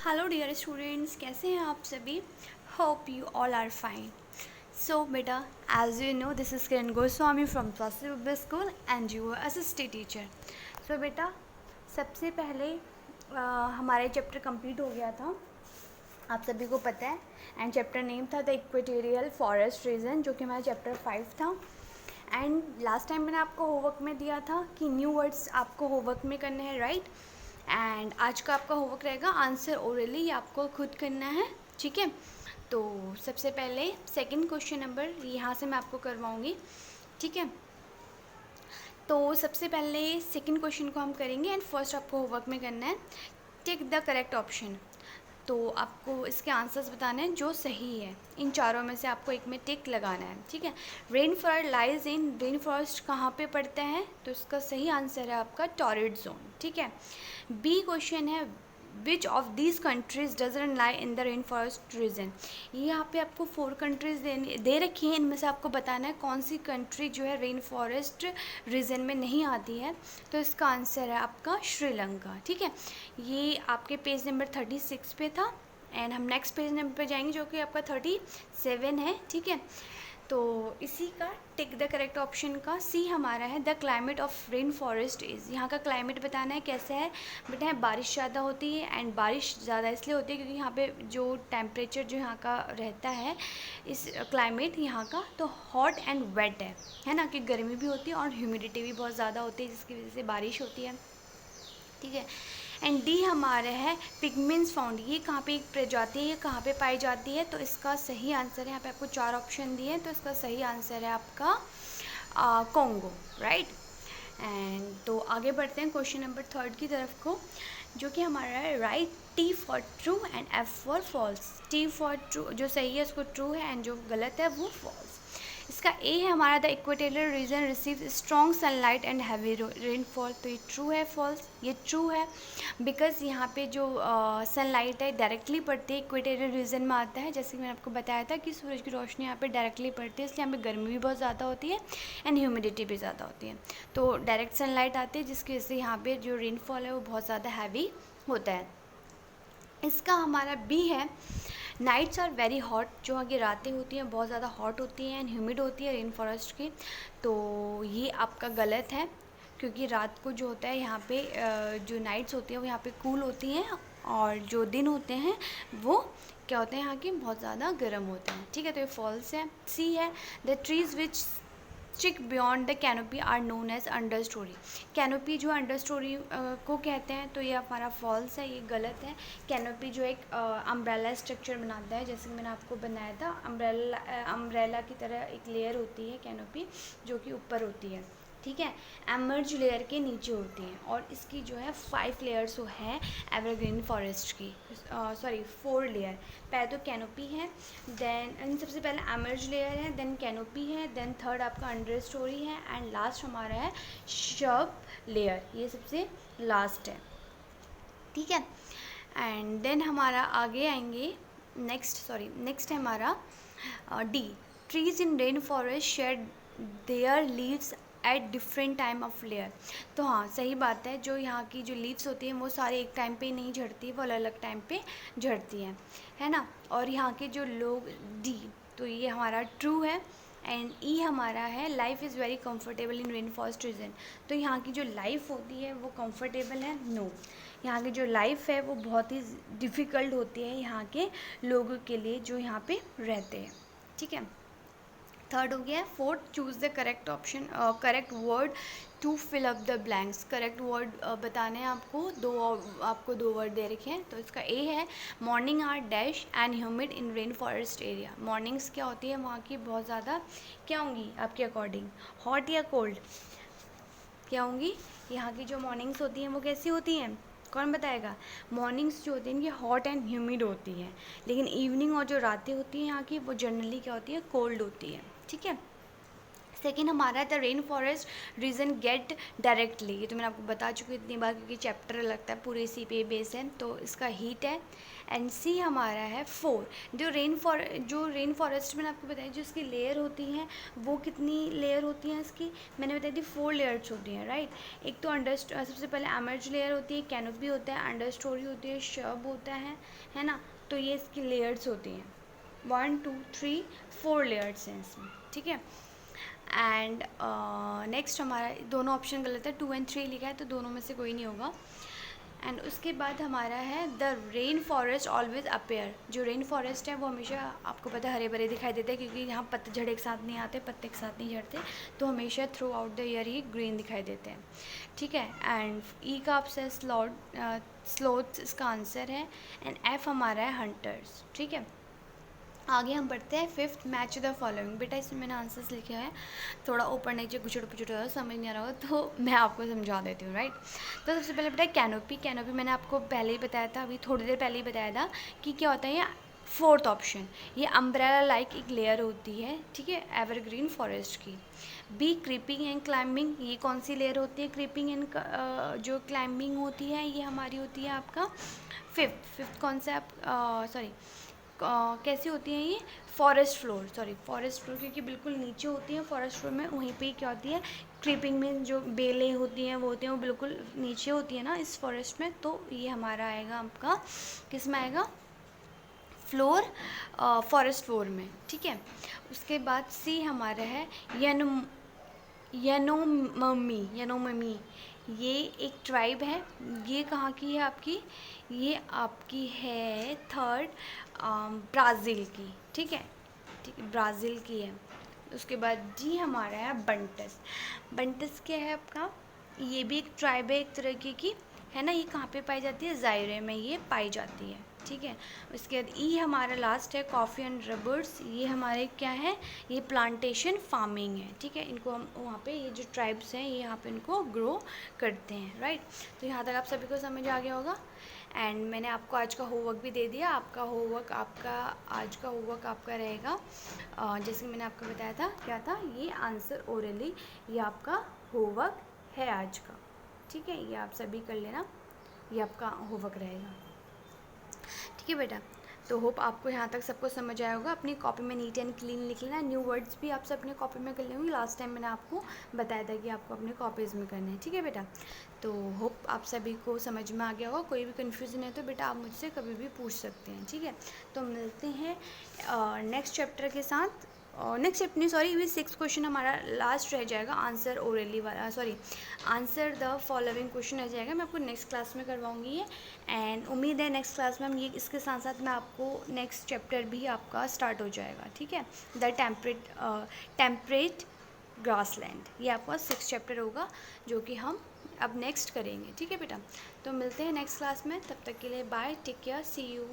Hello dear students, कैसे हैं आप सभी। Hope you all are fine. So बेटा, as you know this is Kiran Goswami from plus public school and you assistant teacher. So बेटा, सबसे पहले हमारा चैप्टर कंप्लीट हो गया था, आप सभी को पता है। एंड चैप्टर नेम था द इक्वेटोरियल फॉरेस्ट रीजन, जो कि हमारा चैप्टर 5 था। एंड लास्ट टाइम मैंने आपको होमवर्क में दिया था कि न्यू वर्ड्स आपको होमवर्क में करने हैं, राइट। एंड आज का आपका होमवर्क रहेगा आंसर ओरली, आपको खुद करना है, ठीक है। तो सबसे पहले सेकंड क्वेश्चन नंबर यहाँ से मैं आपको करवाऊँगी, ठीक है। तो सबसे पहले सेकंड क्वेश्चन को हम करेंगे एंड फर्स्ट आपको होमवर्क में करना है टिक द करेक्ट ऑप्शन। तो आपको इसके आंसर्स बताने हैं जो सही है, इन चारों में से आपको एक में टिक लगाना है, ठीक है। Rain forest lies in, rain forest कहाँ पे पड़ता है, तो इसका सही आंसर है आपका टॉरिड जोन, ठीक है। बी क्वेश्चन है which of these countries doesn't lie in the rain forest region. ये यहाँ पे आपको 4 कंट्रीज दे रखी हैं, इनमें से आपको बताना है कौन सी कंट्री जो है रेन फॉरेस्ट रीजन में नहीं आती है। तो इसका आंसर है आपका श्रीलंका, ठीक है। ये आपके पेज नंबर 36 पे था एंड हम नेक्स्ट पेज नंबर पे जाएंगे जो कि आपका 37 है, ठीक है। तो इसी का टिक द करेक्ट ऑप्शन का सी हमारा है the climate of rain forest is. यहाँ का क्लाइमेट बताना है कैसा है बेटा। है बारिश ज़्यादा होती है एंड बारिश ज़्यादा इसलिए होती है क्योंकि यहाँ पे जो टेम्परेचर जो यहाँ का रहता है, इस क्लाइमेट यहाँ का तो हॉट एंड वेट है ना, कि गर्मी भी होती है और ह्यूमिडिटी भी बहुत ज़्यादा होती है जिसकी वजह से बारिश होती है, ठीक है। एंड डी हमारा है पिगमेंट्स फाउंड, ये कहाँ पे एक प्रजाति है, ये कहाँ पे पाई जाती है। तो इसका सही आंसर है, यहाँ पे आपको 4 ऑप्शन दिए हैं, तो इसका सही आंसर है आपका कॉन्गो, राइट। एंड तो आगे बढ़ते हैं क्वेश्चन नंबर 3 की तरफ को, जो कि हमारा है right T for true and F for false. T for true जो सही है उसको ट्रू है एंड जो गलत है वो फॉल्स। इसका ए है हमारा the equatorial region receive strong sunlight and heavy rainfall. तो ये ट्रू है फॉल्स, ये ट्रू है बिकॉज यहाँ पे जो सनलाइट है डायरेक्टली पड़ती है, इक्वेटोरियल रीजन में आता है, जैसे कि मैंने आपको बताया था कि सूरज की रोशनी यहाँ पे डायरेक्टली पड़ती है, इसलिए यहाँ पे गर्मी भी बहुत ज़्यादा होती है एंड ह्यूमिडिटी भी ज़्यादा होती है। तो डायरेक्ट सनलाइट आती है जिसकी वजह से यहाँ पे जो रेनफॉल है वो बहुत ज़्यादा हैवी होता है। इसका हमारा बी है नाइट्स आर वेरी हॉट, जो आगे रातें होती हैं बहुत ज़्यादा हॉट होती हैं एंड ह्यूमिड होती है रेन फॉरेस्ट की। तो ये आपका गलत है क्योंकि रात को जो होता है यहाँ पे जो नाइट्स होती हैं वो यहाँ पे कूल होती हैं और जो दिन होते हैं वो क्या होते हैं यहाँ के बहुत ज़्यादा गर्म होते हैं, ठीक है। तो ये फॉल्स है। सी है the trees which stick beyond the canopy are known as understorey. Canopy जो अंडर स्टोरी को कहते हैं, तो ये हमारा फॉल्स है, ये गलत है। कैनोपी जो एक अम्ब्रेला स्ट्रक्चर बनाता है, जैसे कि मैंने आपको बनाया था, अम्ब्रेला की तरह एक लेयर होती है कैनोपी जो कि ऊपर होती है, ठीक है। एमर्ज लेयर के नीचे होती हैं और इसकी जो है 5 लेयर्स है एवरग्रीन फॉरेस्ट की, सॉरी 4 लेयर। पहले तो कैनोपी है, देन सबसे पहले एमर्ज लेयर है, देन कैनोपी है, देन थर्ड आपका अंडर स्टोरी है एंड लास्ट हमारा है शब लेयर, ये सबसे लास्ट है, ठीक है। एंड देन हमारा आगे आएंगे नेक्स्ट है हमारा D trees in rain forest shade there leaves at different time of layer. तो हाँ सही बात है, जो यहाँ की जो लीव्स होती हैं वो सारे एक टाइम पे नहीं झड़ती, वो अलग अलग टाइम पे झड़ती हैं, है ना। और यहाँ के जो लोग डी, तो ये हमारा ट्रू है। एंड ई हमारा है life is very comfortable in rain forest region. तो यहाँ की जो लाइफ होती है वो कंफर्टेबल है, नो। यहाँ की जो लाइफ है वो बहुत ही डिफ़िकल्ट होती है यहाँ के लोगों के लिए जो यहाँ पे रहते हैं, ठीक है। थर्ड हो गया है। Fourth choose the correct option, correct word to fill up the blanks. Correct word बताने हैं आपको दो वर्ड दे रखे हैं। तो इसका ए है morning are dash and humid in rain forest area. Mornings क्या होती है वहाँ की, बहुत ज़्यादा क्या होंगी आपके अकॉर्डिंग, हॉट या कोल्ड, क्या होंगी। यहाँ की जो मॉर्निंग्स होती हैं वो कैसी होती हैं, कौन बताएगा। मॉर्निंग्स जो होती हैं ये हॉट एंड ह्यूमिड होती हैं, लेकिन इवनिंग और जो रातें होती हैं यहाँ की वो जनरली क्या होती है, कोल्ड होती है, ठीक है। सेकेंड हमारा है the rain forest region get directly, ये तो मैंने आपको बता चुकी हूँ इतनी बार क्योंकि चैप्टर लगता है पूरे इसी पे बेस है, तो इसका हीट है। एंड सी हमारा है 4, जो रेन फॉरेस्ट मैंने आपको बताया जो इसकी लेयर होती हैं वो कितनी लेयर होती हैं इसकी, मैंने बताई थी 4 लेयर्स होती हैं, राइट। एक तो अंडर सबसे पहले एमर्ज लेयर होती है, कैनोपी होता है, अंडर स्टोरी होती है, शब होता है ना। तो ये इसकी लेयर्स होती हैं 1 2 3 4 लेयर्स हैं इसमें, ठीक है। एंड नेक्स्ट हमारा दोनों ऑप्शन गलत है, 2 एंड 3 लिखा है तो दोनों में से कोई नहीं होगा। एंड उसके बाद हमारा है the rain forest always appear, जो रेन फॉरेस्ट है वो हमेशा आपको पता है हरे भरे दिखाई देते हैं क्योंकि यहाँ पतझड़ एक साथ नहीं आते, पत्ते एक साथ नहीं झड़ते, तो हमेशा through out the year he green दिखाई देते हैं, ठीक है। एंड ई का आपसे स्लोथ्स इसका आंसर है। एंड एफ हमारा है हंटर्स, ठीक है। आगे हम बढ़ते हैं फिफ्थ, मैच द फॉलोइंग। बेटा इसमें मैंने आंसर्स लिखे हैं, थोड़ा ऊपर नीचे कुछ पुचड़ समझ नहीं आ रहा हो तो मैं आपको समझा देती हूँ, राइट। तो सबसे पहले बेटा कैनोपी, कैनोपी मैंने आपको पहले ही बताया था, अभी थोड़ी देर पहले ही बताया था कि क्या होता है ये फोर्थ ऑप्शन, ये अम्ब्रेला लाइक एक लेयर होती है, ठीक है, एवरग्रीन फॉरेस्ट की। बी क्रीपिंग एंड क्लाइंबिंग, ये कौन सी लेयर होती है, क्रीपिंग एंड जो क्लाइंबिंग होती है ये हमारी होती है आपका फिफ्थ कौन सा सॉरी कैसी होती हैं ये, फॉरेस्ट फ्लोर, फॉरेस्ट फ्लोर क्योंकि बिल्कुल नीचे होती हैं फॉरेस्ट फ्लोर में, वहीं पे क्या होती है क्रीपिंग में जो बेलें होती हैं वो होती हैं वो बिल्कुल नीचे होती है ना इस फॉरेस्ट में, तो ये हमारा आएगा आपका किस में आएगा, फ्लोर, फॉरेस्ट फ्लोर में, ठीक है। उसके बाद सी हमारा है यनोममी, ये एक ट्राइब है, ये कहाँ की है आपकी, ये आपकी है थर्ड ब्राज़ील की, ठीक है, ब्राज़ील की है। उसके बाद जी हमारा है बंटस, बंटस क्या है आपका, ये भी एक ट्राइब है एक तरीके की, है ना। ये कहाँ पे पाई जाती है, ज़ायरे में ये पाई जाती है, ठीक है। उसके बाद ई हमारा लास्ट है कॉफ़ी एंड रबर्स, ये हमारे क्या है, ये प्लांटेशन फार्मिंग है, ठीक है। इनको हम वहाँ पे ये जो ट्राइब्स हैं ये यहाँ पे इनको ग्रो करते हैं, राइट। तो यहाँ तक आप सभी को समझ आ गया होगा। एंड मैंने आपको आज का होमवर्क भी दे दिया, आपका होमवर्क आज का होमवर्क आपका रहेगा जैसे मैंने आपको बताया था क्या था, ये आंसर ओरली, ये आपका होमवर्क है आज का, ठीक है। ये आप सभी कर लेना, ये आपका होमवर्क रहेगा, ठीक है बेटा। तो होप आपको यहाँ तक सबको समझ आया होगा। अपनी कॉपी में नीट एंड क्लीन लिख लेना, न्यू वर्ड्स भी आप सब अपने कॉपी में कर लेंगे, लास्ट टाइम मैंने आपको बताया था कि आपको अपने कॉपीज़ में करना है, ठीक है बेटा। तो होप आप सभी को समझ में आ गया होगा, कोई भी कन्फ्यूज़न है तो बेटा आप मुझसे कभी भी पूछ सकते हैं, ठीक है। तो मिलते हैं नेक्स्ट चैप्टर के साथ, नेक्स्ट चैप्टर नहीं सॉरी, ये 6 क्वेश्चन हमारा लास्ट रह जाएगा, आंसर ओरली वाला, आंसर द फॉलोइंग क्वेश्चन रह जाएगा, मैं आपको नेक्स्ट क्लास में करवाऊंगी ये। एंड उम्मीद है नेक्स्ट क्लास में हम ये इसके साथ साथ मैं आपको नेक्स्ट चैप्टर भी आपका स्टार्ट हो जाएगा, ठीक है, द टेम्परेट ग्रासलैंड, ये आपका 6 चैप्टर होगा जो कि हम अब नेक्स्ट करेंगे, ठीक है बेटा। तो मिलते हैं नेक्स्ट क्लास में, तब तक के लिए bye, take care, see you.